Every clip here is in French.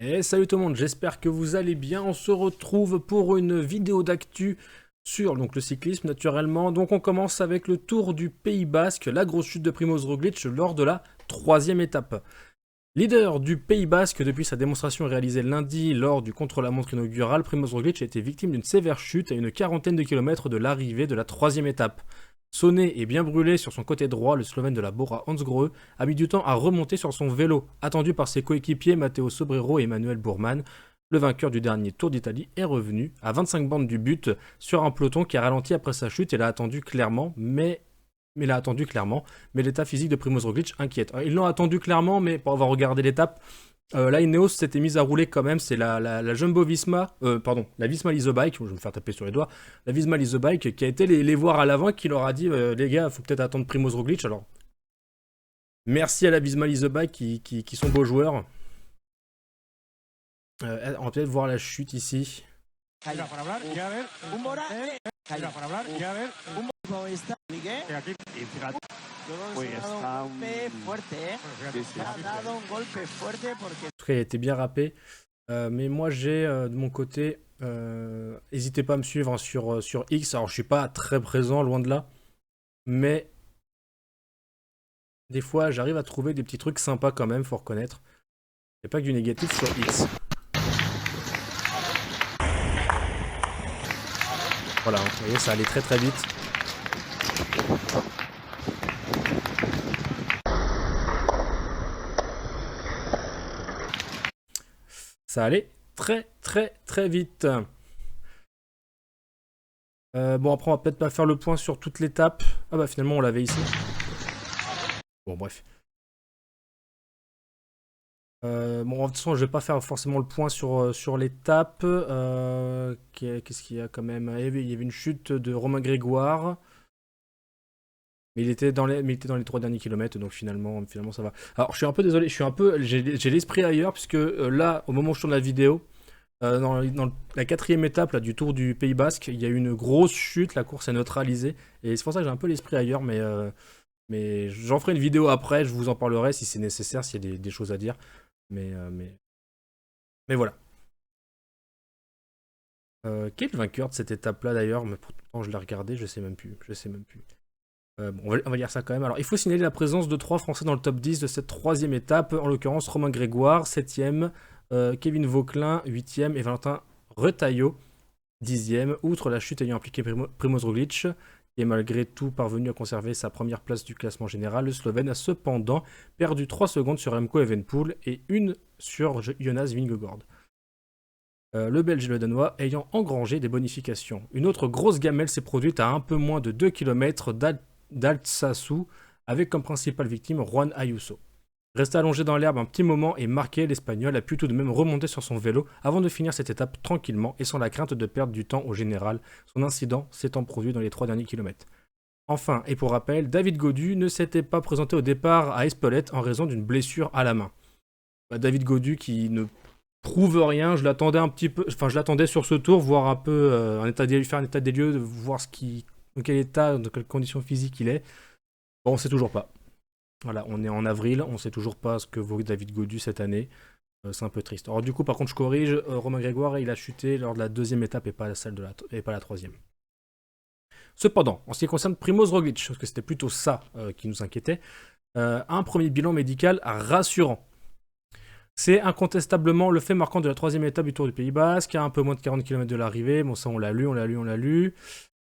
Et salut tout le monde, j'espère que vous allez bien. On se retrouve pour une vidéo d'actu sur le cyclisme naturellement. Donc on commence avec le Tour du Pays Basque, la grosse chute de Primoz Roglic lors de la troisième étape. Leader du Pays Basque depuis sa démonstration réalisée lundi lors du contre-la-montre inaugural, Primoz Roglic a été victime d'une sévère chute à une quarantaine de kilomètres de l'arrivée de la troisième étape. Sonné et bien brûlé sur son côté droit, le Slovène de la Bora Hansgrohe a mis du temps à remonter sur son vélo, attendu par ses coéquipiers Matteo Sobrero et Emmanuel Bourman. Le vainqueur du dernier Tour d'Italie est revenu à 25 bandes du but sur un peloton qui a ralenti après sa chute et l'a attendu clairement, mais l'état physique de Primoz Roglic inquiète. Ils l'ont attendu clairement, mais pour avoir regardé l'étape, là, Ineos s'était mise à rouler quand même. C'est la Jumbo Visma, la Visma Lease Bike, je vais me faire taper sur les doigts, la Visma Lease Bike qui a été les voir à l'avant et qui leur a dit les gars, faut peut-être attendre Primoz Roglic. Alors, merci à la Visma Lease Bike qui sont beaux joueurs. On va peut-être voir la chute ici. En tout cas, il a été bien râpé. Mais moi, j'ai de mon côté, n'hésitez pas à me suivre hein, sur X. Alors, je suis pas très présent, loin de là. Mais des fois, j'arrive à trouver des petits trucs sympas quand même, faut reconnaître. Il n'y a pas que du négatif sur X. Voilà, vous voyez, ça allait très très vite. Ça allait très très très vite. Bon, après, on va peut-être pas faire le point sur toute l'étape. Ah bah finalement, on l'avait ici. Bon, bref. Bon, de toute façon, je vais pas faire forcément le point sur l'étape. Qu'est-ce qu'il y a quand même? Il y avait une chute de Romain Grégoire. Mais il était dans les 3 derniers kilomètres, donc finalement ça va. Alors, je suis un peu désolé, j'ai l'esprit ailleurs, puisque là, au moment où je tourne la vidéo, dans la quatrième étape là, du Tour du Pays Basque, il y a eu une grosse chute, la course est neutralisée, et c'est pour ça que j'ai un peu l'esprit ailleurs, mais j'en ferai une vidéo après, je vous en parlerai si c'est nécessaire, s'il y a des choses à dire. Mais voilà. Quel est le vainqueur de cette étape-là d'ailleurs? Mais pourtant je l'ai regardé, je sais même plus. Bon, on va lire ça quand même. Alors, il faut signaler la présence de 3 Français dans le top 10 de cette troisième étape, en l'occurrence Romain Grégoire, 7ème, Kevin Vauquelin, 8ème, et Valentin Retailleau, 10ème. Outre la chute ayant impliqué Primoz Roglic, qui est malgré tout parvenu à conserver sa première place du classement général, le Slovène a cependant perdu 3 secondes sur Remco Evenepoel et 1 sur Jonas Vingegaard. Le Belge et le Danois ayant engrangé des bonifications. Une autre grosse gamelle s'est produite à un peu moins de 2 km d'Altsasu, avec comme principale victime Juan Ayuso. Resté allongé dans l'herbe un petit moment et marqué, l'Espagnol a pu tout de même remonter sur son vélo avant de finir cette étape tranquillement et sans la crainte de perdre du temps au général, son incident s'étant produit dans les 3 derniers kilomètres. Enfin, et pour rappel, David Gaudu ne s'était pas présenté au départ à Espelette en raison d'une blessure à la main. David Gaudu qui ne prouve rien, je l'attendais un petit peu, enfin je l'attendais sur ce tour, voir un peu faire un état des lieux, voir dans quel état, dans quelles conditions physiques il est. Bon, on sait toujours pas. Voilà, on est en avril, on sait toujours pas ce que vaut David Gaudu cette année. C'est un peu triste. Alors du coup, par contre, je corrige, Romain Grégoire, il a chuté lors de la deuxième étape et pas la troisième. Cependant, en ce qui concerne Primoz Roglic, parce que c'était plutôt ça qui nous inquiétait, un premier bilan médical rassurant. C'est incontestablement le fait marquant de la troisième étape du Tour du Pays Basque, à un peu moins de 40 km de l'arrivée. Bon, ça, on l'a lu.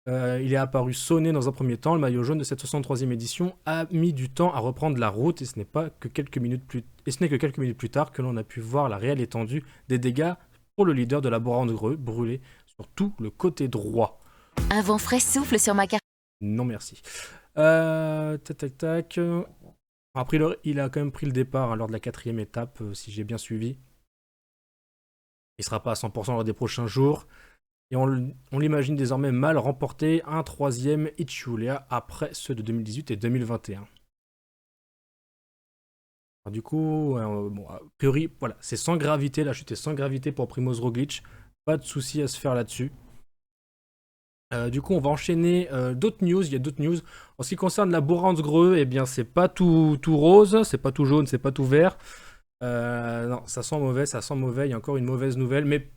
Il est apparu sonné dans un premier temps. Le maillot jaune de cette 63e édition a mis du temps à reprendre la route et ce n'est que quelques minutes plus tard que l'on a pu voir la réelle étendue des dégâts pour le leader de la Bora Hansgrohe, brûlé sur tout le côté droit. Un vent frais souffle sur ma carte. Non, merci. Tac. Après, il a quand même pris le départ hein, lors de la quatrième étape, si j'ai bien suivi. Il ne sera pas à 100% lors des prochains jours. Et on l'imagine désormais mal remporter un troisième Itzulia après ceux de 2018 et 2021. Alors, du coup, a priori, voilà, c'est sans gravité, la chute est sans gravité pour Primoz Roglic. Pas de souci à se faire là-dessus. Du coup, on va enchaîner d'autres news. Il y a d'autres news. En ce qui concerne la Bora Hansgrohe, eh bien, c'est pas tout rose, c'est pas tout jaune, c'est pas tout vert. Non, ça sent mauvais, ça sent mauvais. Il y a encore une mauvaise nouvelle, mais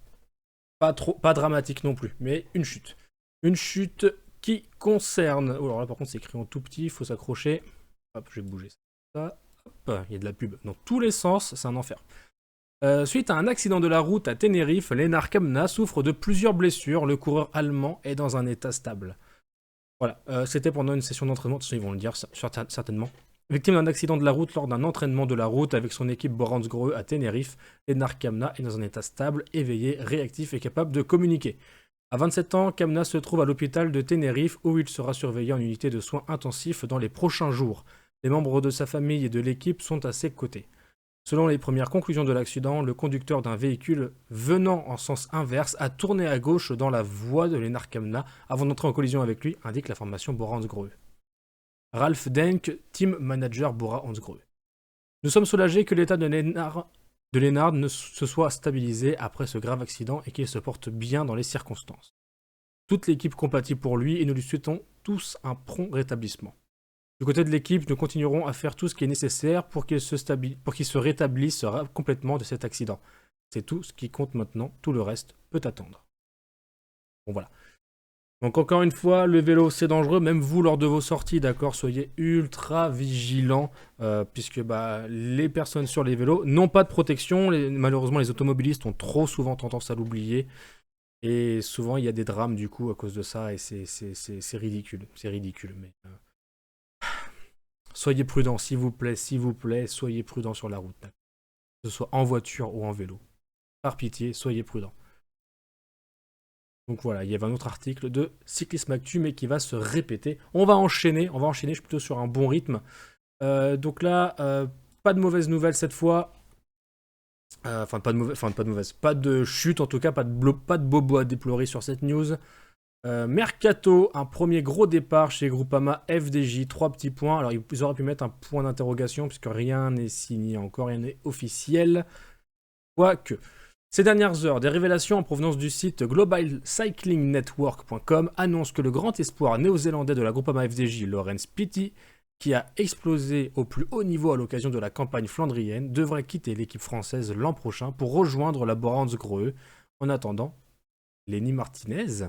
pas dramatique non plus. Mais une chute. Une chute qui concerne... Oh, alors là, par contre, c'est écrit en tout petit, il faut s'accrocher. Hop, je vais bouger ça. Hop, il y a de la pub dans tous les sens, c'est un enfer. Suite à un accident de la route à Tenerife, Lennart Kämna souffre de plusieurs blessures. Le coureur allemand est dans un état stable. Voilà, c'était pendant une session d'entraînement, ils vont le dire certainement. Victime d'un accident de la route lors d'un entraînement de la route avec son équipe Boransgrø à Tenerife, Lennart Kämna est dans un état stable, éveillé, réactif et capable de communiquer. À 27 ans, Kämna se trouve à l'hôpital de Tenerife où il sera surveillé en unité de soins intensifs dans les prochains jours. Les membres de sa famille et de l'équipe sont à ses côtés. Selon les premières conclusions de l'accident, le conducteur d'un véhicule venant en sens inverse a tourné à gauche dans la voie de Lennart Kämna avant d'entrer en collision avec lui, indique la formation Bora-Hansgrohe. Ralf Denk, team manager Bora-Hansgrohe. Nous sommes soulagés que l'état de Lennart ne se soit stabilisé après ce grave accident et qu'il se porte bien dans les circonstances. Toute l'équipe compatit pour lui et nous lui souhaitons tous un prompt rétablissement. Du côté de l'équipe, nous continuerons à faire tout ce qui est nécessaire pour qu'il se rétablisse complètement de cet accident. C'est tout ce qui compte maintenant, tout le reste peut attendre. Bon voilà. Donc encore une fois, le vélo c'est dangereux, même vous lors de vos sorties, d'accord, soyez ultra vigilants, puisque les personnes sur les vélos n'ont pas de protection, malheureusement les automobilistes ont trop souvent tendance à l'oublier, et souvent il y a des drames du coup à cause de ça, et c'est ridicule, mais... Soyez prudents, s'il vous plaît, soyez prudents sur la route. Que ce soit en voiture ou en vélo. Par pitié, soyez prudents. Donc voilà, il y avait un autre article de Cyclisme Actu, mais qui va se répéter. On va enchaîner, je suis plutôt sur un bon rythme. Donc là, pas de mauvaises nouvelles cette fois. Pas de chute en tout cas, pas de bobo à déplorer sur cette news. Mercato, un premier gros départ chez Groupama FDJ, 3 petits points. Alors ils auraient pu mettre un point d'interrogation puisque rien n'est signé encore, rien n'est officiel. Quoique, ces dernières heures, des révélations en provenance du site globalcyclingnetwork.com annoncent que le grand espoir néo-zélandais de la Groupama FDJ, Laurens Pitty, qui a explosé au plus haut niveau à l'occasion de la campagne flandrienne, devrait quitter l'équipe française l'an prochain pour rejoindre la Bora-Hansgrohe. En attendant, Lenny Martinez...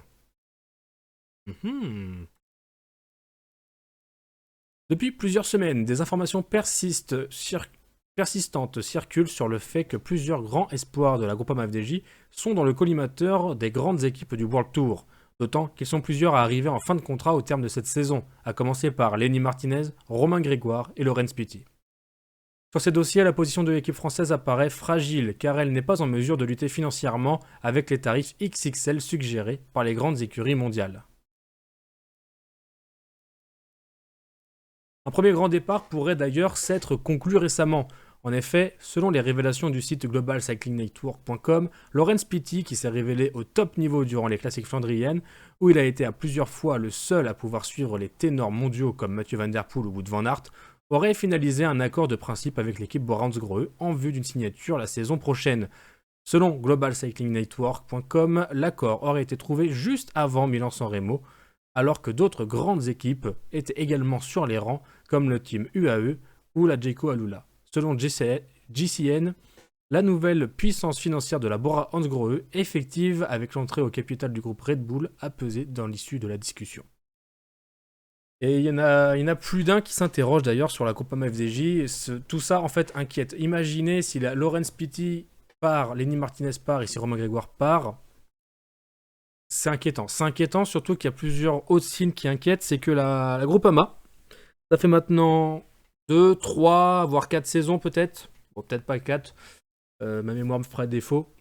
Depuis plusieurs semaines, des informations persistantes circulent sur le fait que plusieurs grands espoirs de la Groupama FDJ sont dans le collimateur des grandes équipes du World Tour, d'autant qu'ils sont plusieurs à arriver en fin de contrat au terme de cette saison, à commencer par Lenny Martinez, Romain Grégoire et Laurens Pitty. Sur ces dossiers, la position de l'équipe française apparaît fragile car elle n'est pas en mesure de lutter financièrement avec les tarifs XXL suggérés par les grandes écuries mondiales. Un premier grand départ pourrait d'ailleurs s'être conclu récemment. En effet, selon les révélations du site globalcyclingnetwork.com, Laurens Pitty, qui s'est révélé au top niveau durant les classiques flandriennes, où il a été à plusieurs fois le seul à pouvoir suivre les ténors mondiaux comme Mathieu Van Der Poel ou Wout van Aert, aurait finalisé un accord de principe avec l'équipe Bora-Hansgrohe en vue d'une signature la saison prochaine. Selon globalcyclingnetwork.com, l'accord aurait été trouvé juste avant Milan-San Remo, alors que d'autres grandes équipes étaient également sur les rangs, comme le team UAE ou la Jayco Alula. Selon GCN, la nouvelle puissance financière de la Bora-Hansgrohe, effective avec l'entrée au capital du groupe Red Bull, a pesé dans l'issue de la discussion. Et il y en a plus d'un qui s'interroge d'ailleurs sur la Groupama FDJ. Tout ça en fait inquiète. Imaginez si la Laurens Pitty part, Lenny Martinez part et si Romain Grégoire part. C'est inquiétant. C'est inquiétant, surtout qu'il y a plusieurs autres signes qui inquiètent. C'est que la Groupama, ça fait maintenant 2, 3, voire 4 saisons peut-être. Bon, peut-être pas 4. Ma mémoire me ferait défaut.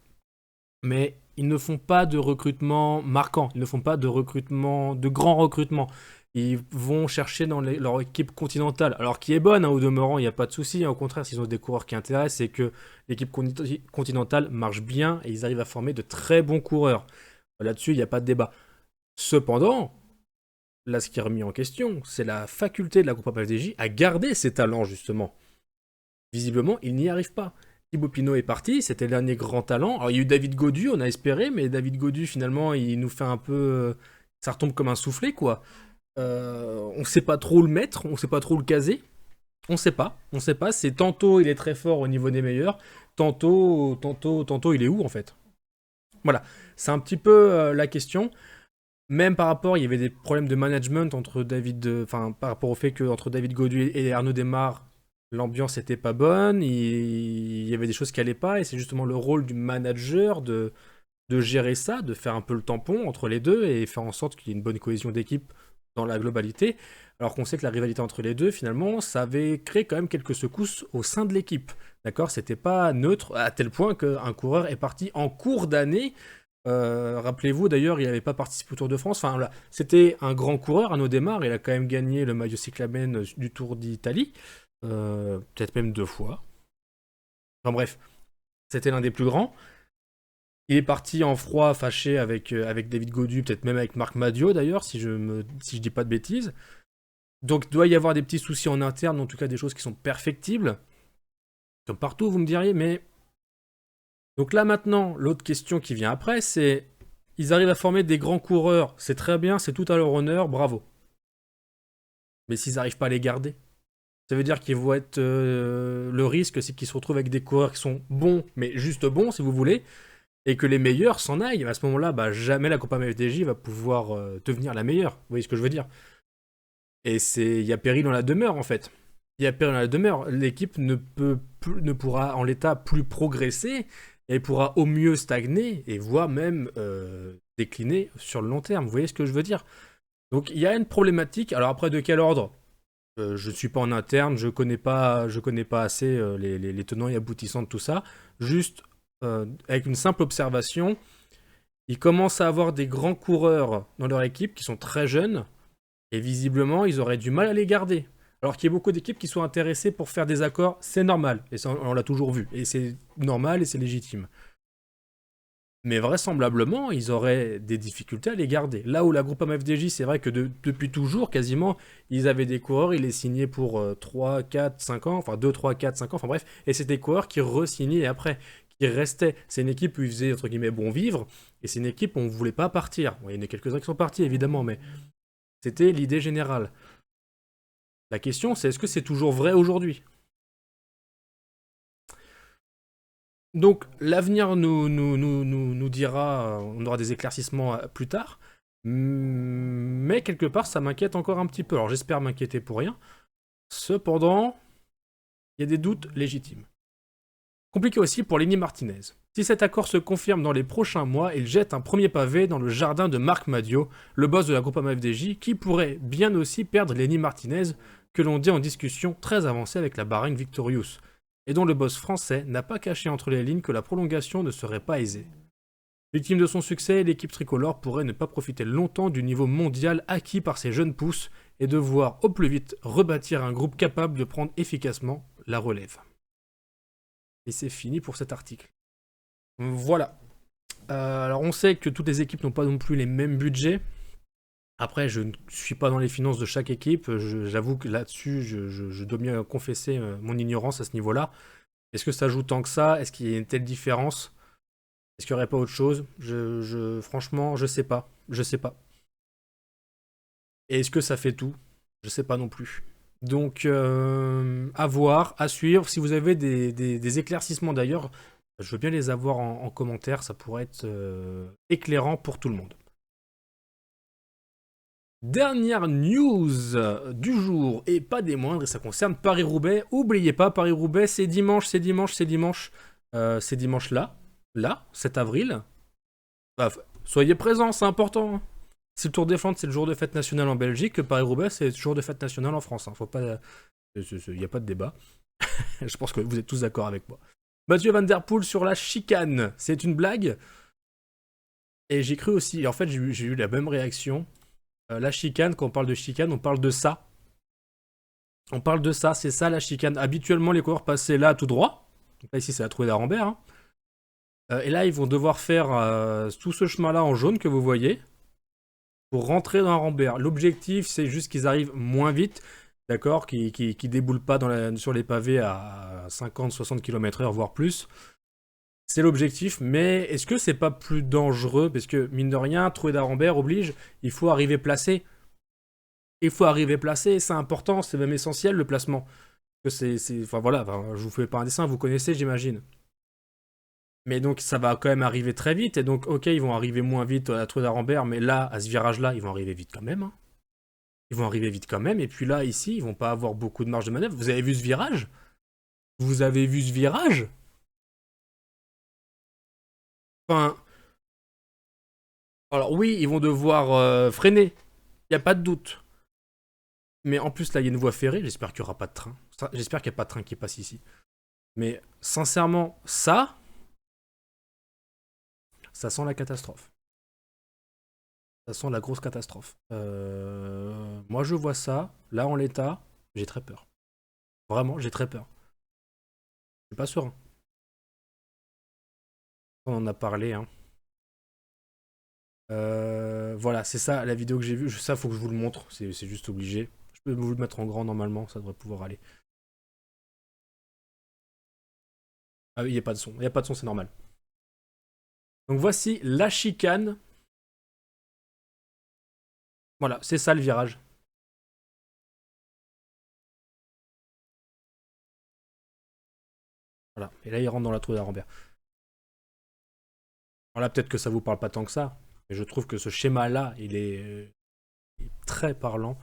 Mais ils ne font pas de recrutement marquant. Ils ne font pas de grands recrutements. Ils vont chercher dans leur équipe continentale. Alors qui est bonne, au demeurant, il n'y a pas de souci. Au contraire, s'ils ont des coureurs qui intéressent, c'est que l'équipe continentale marche bien et ils arrivent à former de très bons coureurs. Là-dessus, il n'y a pas de débat. Cependant, là, ce qui est remis en question, c'est la faculté de la Groupama FDJ à garder ses talents, justement. Visiblement, il n'y arrive pas. Thibaut Pinot est parti, c'était le dernier grand talent. Alors, il y a eu David Gaudu, on a espéré, mais David Gaudu, finalement, il nous fait un peu... Ça retombe comme un soufflet, quoi. On ne sait pas trop le mettre, on ne sait pas trop le caser. On sait pas, c'est tantôt il est très fort au niveau des meilleurs, tantôt il est où en fait? Voilà, c'est un petit peu la question. Même par rapport, il y avait des problèmes de management entre enfin par rapport au fait que entre David Godu et Arnaud Desmar, l'ambiance était pas bonne, il y avait des choses qui allaient pas, et c'est justement le rôle du manager de gérer ça, de faire un peu le tampon entre les deux et faire en sorte qu'il y ait une bonne cohésion d'équipe dans la globalité. Alors qu'on sait que la rivalité entre les deux, finalement, ça avait créé quand même quelques secousses au sein de l'équipe. D'accord, c'était pas neutre à tel point qu'un coureur est parti en cours d'année. Rappelez-vous d'ailleurs, il n'avait pas participé au Tour de France. Enfin, là, c'était un grand coureur, Arnaud Démare. Il a quand même gagné le maillot cyclamen du Tour d'Italie, peut-être même 2 fois. Enfin bref, c'était l'un des plus grands. Il est parti en froid, fâché avec David Godu, peut-être même avec Marc Madiot d'ailleurs, si je dis pas de bêtises. Donc il doit y avoir des petits soucis en interne, en tout cas des choses qui sont perfectibles. Comme partout, vous me diriez, mais... Donc là maintenant, l'autre question qui vient après, c'est... Ils arrivent à former des grands coureurs, c'est très bien, c'est tout à leur honneur, bravo. Mais s'ils n'arrivent pas à les garder, ça veut dire qu'ils vont être... le risque, c'est qu'ils se retrouvent avec des coureurs qui sont bons, mais juste bons, si vous voulez, et que les meilleurs s'en aillent. À ce moment-là, bah, jamais la Copa FDJ va pouvoir devenir la meilleure. Vous voyez ce que je veux dire? Et il y a péril dans la demeure, en fait. Il y a péril dans la demeure. L'équipe ne pourra en l'état plus progresser, et pourra au mieux stagner, et voire même décliner sur le long terme. Vous voyez ce que je veux dire? Donc il y a une problématique. Alors après, de quel ordre? Je ne suis pas en interne, je connais pas assez les tenants et aboutissants de tout ça. Juste, avec une simple observation, ils commencent à avoir des grands coureurs dans leur équipe qui sont très jeunes, et visiblement, ils auraient du mal à les garder. Alors qu'il y a beaucoup d'équipes qui sont intéressées pour faire des accords, c'est normal, et ça, on l'a toujours vu, et c'est normal et c'est légitime. Mais vraisemblablement, ils auraient des difficultés à les garder. Là où la Groupama FDJ, c'est vrai que depuis toujours, quasiment, ils avaient des coureurs, ils les signaient pour 3, 4, 5 ans, enfin 2, 3, 4, 5 ans, enfin bref, et c'est des coureurs qui re-signaient après, qui restaient. C'est une équipe où ils faisaient, entre guillemets, bon vivre, et c'est une équipe où on ne voulait pas partir. Bon, il y en a quelques-uns qui sont partis, évidemment, mais c'était l'idée générale. La question, c'est est-ce que c'est toujours vrai aujourd'hui? Donc l'avenir nous dira, on aura des éclaircissements plus tard, mais quelque part ça m'inquiète encore un petit peu. Alors j'espère m'inquiéter pour rien. Cependant, il y a des doutes légitimes. Compliqué aussi pour Lenny Martinez. Si cet accord se confirme dans les prochains mois, il jette un premier pavé dans le jardin de Marc Madiot, le boss de la Groupama FDJ, qui pourrait bien aussi perdre Lenny Martinez, que l'on dit en discussion très avancée avec la Bahreïn Victorious, et dont le boss français n'a pas caché entre les lignes que la prolongation ne serait pas aisée. Victime de son succès, l'équipe tricolore pourrait ne pas profiter longtemps du niveau mondial acquis par ses jeunes pousses et devoir au plus vite rebâtir un groupe capable de prendre efficacement la relève. Et c'est fini pour cet article. Voilà. Alors on sait que toutes les équipes n'ont pas non plus les mêmes budgets. Après, je ne suis pas dans les finances de chaque équipe. J'avoue que là-dessus, je dois bien confesser mon ignorance à ce niveau-là. Est-ce que ça joue tant que ça? Est-ce qu'il y a une telle différence? Est-ce qu'il n'y aurait pas autre chose? Franchement, je sais pas. Je sais pas. Et est-ce que ça fait tout? Je sais pas non plus. Donc, à voir, à suivre. Si vous avez des éclaircissements d'ailleurs, je veux bien les avoir en commentaire. Ça pourrait être éclairant pour tout le monde. Dernière news du jour, et pas des moindres, et ça concerne Paris-Roubaix. Oubliez pas, Paris-Roubaix, c'est dimanche là, 7 avril. Bah, soyez présents, c'est important. Hein. Si le Tour des Flandres, c'est le jour de fête nationale en Belgique, Paris-Roubaix, c'est le jour de fête nationale en France. Hein. Faut pas... Il n'y a pas de débat. Je pense que vous êtes tous d'accord avec moi. Mathieu Van Der Poel sur la chicane, c'est une blague. Et j'ai cru aussi, en fait, j'ai eu la même réaction. La chicane, quand on parle de chicane, on parle de ça. On parle de ça, c'est ça la chicane. Habituellement, les coureurs passaient là tout droit. Donc là, ici, c'est la trouée d'Arambert. Hein. Et là, ils vont devoir faire tout ce chemin-là en jaune que vous voyez pour rentrer dans Arambert. L'objectif, c'est juste qu'ils arrivent moins vite, d'accord, qu'ils déboulent pas sur les pavés à 50-60 km/h, voire plus. C'est l'objectif, mais est-ce que c'est pas plus dangereux? Parce que, mine de rien, trouée d'Arambert oblige, il faut arriver placé. Il faut arriver placé, c'est important, c'est même essentiel le placement. Enfin voilà, enfin, je vous fais pas un dessin, vous connaissez, j'imagine. Mais donc ça va quand même arriver très vite, et donc ok, ils vont arriver moins vite à la Tour d'Arambert, mais là, à ce virage-là, ils vont arriver vite quand même, hein. Ils vont arriver vite quand même, et puis là, ici, ils vont pas avoir beaucoup de marge de manœuvre. Vous avez vu ce virage? Vous avez vu ce virage? Enfin, alors oui, ils vont devoir freiner, il n'y a pas de doute. Mais en plus, là, il y a une voie ferrée, j'espère qu'il n'y aura pas de train. J'espère qu'il n'y a pas de train qui passe ici. Mais sincèrement, ça sent la catastrophe. Ça sent la grosse catastrophe. Moi, je vois ça, là, en l'état, j'ai très peur. Vraiment, j'ai très peur. Je suis pas serein. On en a parlé, hein. Voilà, c'est ça la vidéo que j'ai vue. Ça, faut que je vous le montre. C'est juste obligé. Je peux vous le mettre en grand normalement, ça devrait pouvoir aller. Ah oui, il n'y a pas de son. Il n'y a pas de son, c'est normal. Donc voici la chicane. Voilà, c'est ça le virage. Voilà. Et là, il rentre dans la Tour d'Arambert. Alors là, peut-être que ça vous parle pas tant que ça. Mais je trouve que ce schéma-là, il est très parlant.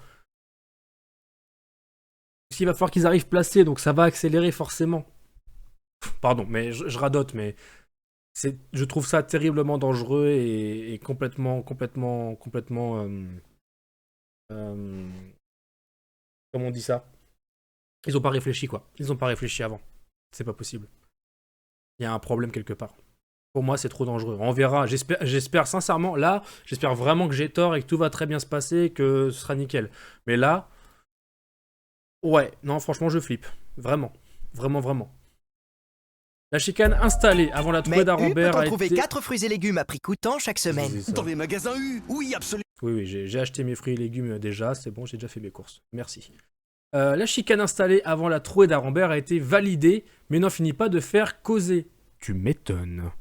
Il va falloir qu'ils arrivent placés, donc ça va accélérer forcément. Pardon, mais je radote, mais je trouve ça terriblement dangereux et complètement. Euh, comment on dit ça? Ils ont pas réfléchi, quoi. Ils ont pas réfléchi avant. C'est pas possible. Il y a un problème quelque part. Pour moi, c'est trop dangereux. On verra. J'espère sincèrement, là, j'espère vraiment que j'ai tort et que tout va très bien se passer, que ce sera nickel. Mais là, ouais, non, franchement, je flippe. Vraiment. Vraiment, vraiment. La chicane installée avant la trouée Mais U d'Arambert peut en a trouver été... 4 fruits et légumes à prix coûtant chaque semaine. C'est ça. Dans les magasins U, oui, absolument. Oui, oui, j'ai acheté mes fruits et légumes déjà, c'est bon, j'ai déjà fait mes courses. Merci. La chicane installée avant la trouée d'Arambert a été validée, mais n'en finit pas de faire causer. Tu m'étonnes.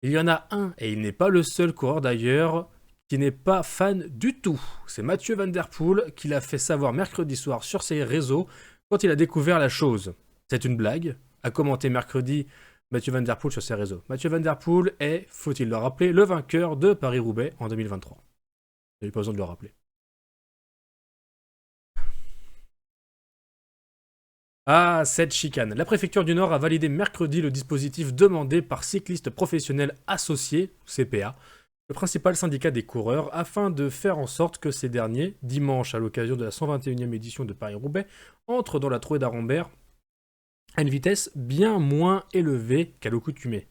Il y en a un, et il n'est pas le seul coureur d'ailleurs, qui n'est pas fan du tout. C'est Mathieu Van Der Poel qui l'a fait savoir mercredi soir sur ses réseaux quand il a découvert la chose. C'est une blague, a commenté mercredi Mathieu Van Der Poel sur ses réseaux. Mathieu Van Der Poel est, faut-il le rappeler, le vainqueur de Paris-Roubaix en 2023. Il n'y a pas besoin de le rappeler. Ah, cette chicane. La préfecture du Nord a validé mercredi le dispositif demandé par Cyclistes Professionnels Associés, CPA, le principal syndicat des coureurs, afin de faire en sorte que ces derniers, dimanche à l'occasion de la 121e édition de Paris-Roubaix, entrent dans la trouée d'Arambert à une vitesse bien moins élevée qu'à l'accoutumée.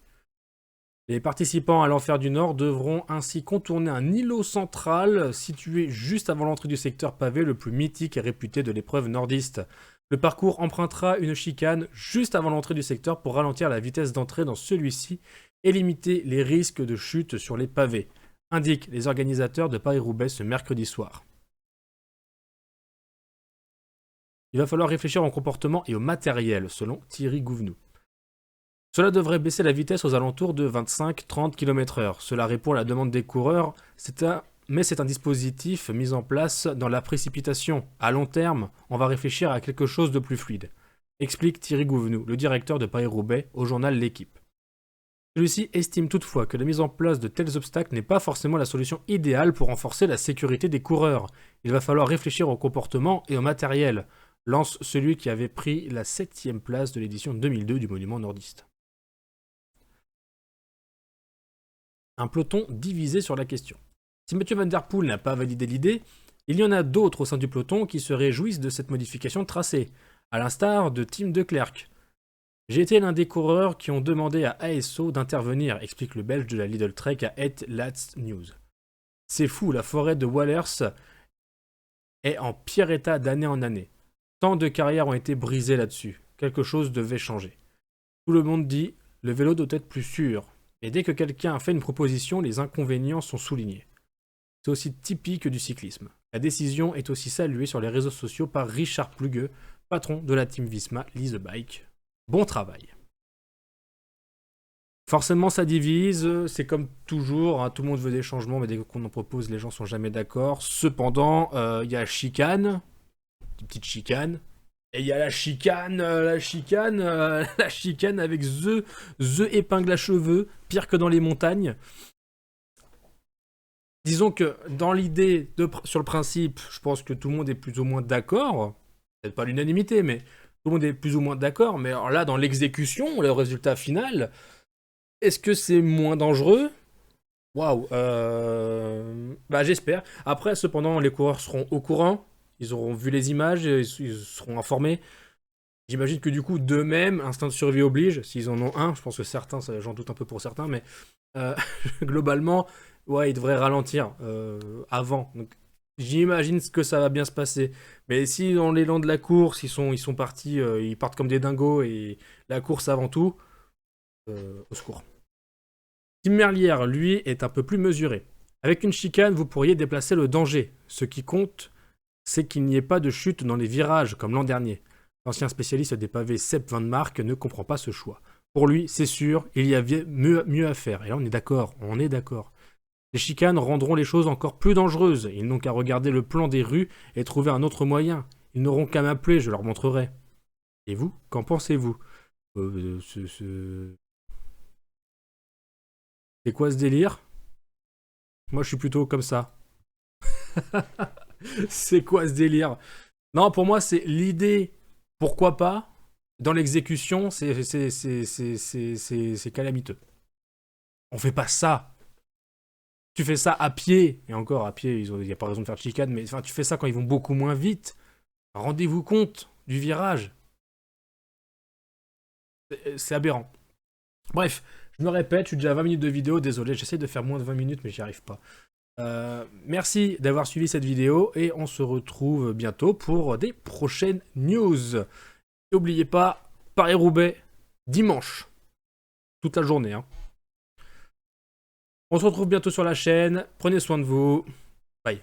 Les participants à l'Enfer du Nord devront ainsi contourner un îlot central situé juste avant l'entrée du secteur pavé le plus mythique et réputé de l'épreuve nordiste. Le parcours empruntera une chicane juste avant l'entrée du secteur pour ralentir la vitesse d'entrée dans celui-ci et limiter les risques de chute sur les pavés, indiquent les organisateurs de Paris-Roubaix ce mercredi soir. Il va falloir réfléchir au comportement et au matériel, selon Thierry Gouvenou. Cela devrait baisser la vitesse aux alentours de 25-30 km/h. Cela répond à la demande des coureurs, mais c'est un dispositif mis en place dans la précipitation. À long terme, on va réfléchir à quelque chose de plus fluide, explique Thierry Gouvenou, le directeur de Paris-Roubaix, au journal L'Équipe. Celui-ci estime toutefois que la mise en place de tels obstacles n'est pas forcément la solution idéale pour renforcer la sécurité des coureurs. Il va falloir réfléchir au comportement et au matériel, lance celui qui avait pris la 7e place de l'édition 2002 du monument nordiste. Un peloton divisé sur la question. Si Mathieu Van Der Poel n'a pas validé l'idée, il y en a d'autres au sein du peloton qui se réjouissent de cette modification de tracé, à l'instar de Tim de Klerk. J'ai été l'un des coureurs qui ont demandé à ASO d'intervenir, explique le Belge de la Lidl Trek à Het Laatste News. C'est fou, la forêt de Wallers est en pire état d'année en année. Tant de carrières ont été brisées là-dessus. Quelque chose devait changer. Tout le monde dit, le vélo doit être plus sûr. Et dès que quelqu'un fait une proposition, les inconvénients sont soulignés. C'est aussi typique du cyclisme. La décision est aussi saluée sur les réseaux sociaux par Richard Plugueux, patron de la team Visma Lease a Bike. Bon travail. Forcément, ça divise, c'est comme toujours, hein, tout le monde veut des changements, mais dès qu'on en propose, les gens sont jamais d'accord. Cependant, il y a chicane, une petite chicane, Et il y a la chicane, la chicane avec The épingle à cheveux, pire que dans les montagnes. Disons que dans l'idée, sur le principe, je pense que tout le monde est plus ou moins d'accord. Peut-être pas l'unanimité, mais tout le monde est plus ou moins d'accord. Mais alors là, dans l'exécution, le résultat final, est-ce que c'est moins dangereux? Waouh, bah j'espère. Après, cependant, les coureurs seront au courant. Ils auront vu les images, ils seront informés. J'imagine que du coup, d'eux-mêmes, instinct de survie oblige, s'ils en ont un. Je pense que certains, j'en doute un peu pour certains, mais euh, globalement, ouais, ils devraient ralentir avant. Donc, j'imagine que ça va bien se passer. Mais si dans l'élan de la course, ils sont partis, ils partent comme des dingos et la course avant tout, au secours. Tim Merlier, lui, est un peu plus mesuré. Avec une chicane, vous pourriez déplacer le danger. Ce qui compte, c'est qu'il n'y ait pas de chute dans les virages comme l'an dernier. L'ancien spécialiste des pavés Sepp Van Mark ne comprend pas ce choix. Pour lui, c'est sûr, il y a mieux à faire. Et là, on est d'accord, Les chicanes rendront les choses encore plus dangereuses. Ils n'ont qu'à regarder le plan des rues et trouver un autre moyen. Ils n'auront qu'à m'appeler, je leur montrerai. Et vous, qu'en pensez-vous? C'est quoi ce délire? Moi, je suis plutôt comme ça. C'est quoi ce délire? Non, pour moi, c'est l'idée. Pourquoi pas? Dans l'exécution, c'est calamiteux. On fait pas ça. Tu fais ça à pied. Et encore, à pied, il n'y a pas raison de faire de chicane, mais enfin, tu fais ça quand ils vont beaucoup moins vite. Rendez-vous compte du virage. C'est aberrant. Bref, je me répète, je suis déjà à 20 minutes de vidéo, désolé, j'essaie de faire moins de 20 minutes, mais j'y arrive pas. Merci d'avoir suivi cette vidéo et on se retrouve bientôt pour des prochaines news. N'oubliez pas, Paris-Roubaix, dimanche, toute la journée. Hein. On se retrouve bientôt sur la chaîne, prenez soin de vous, bye.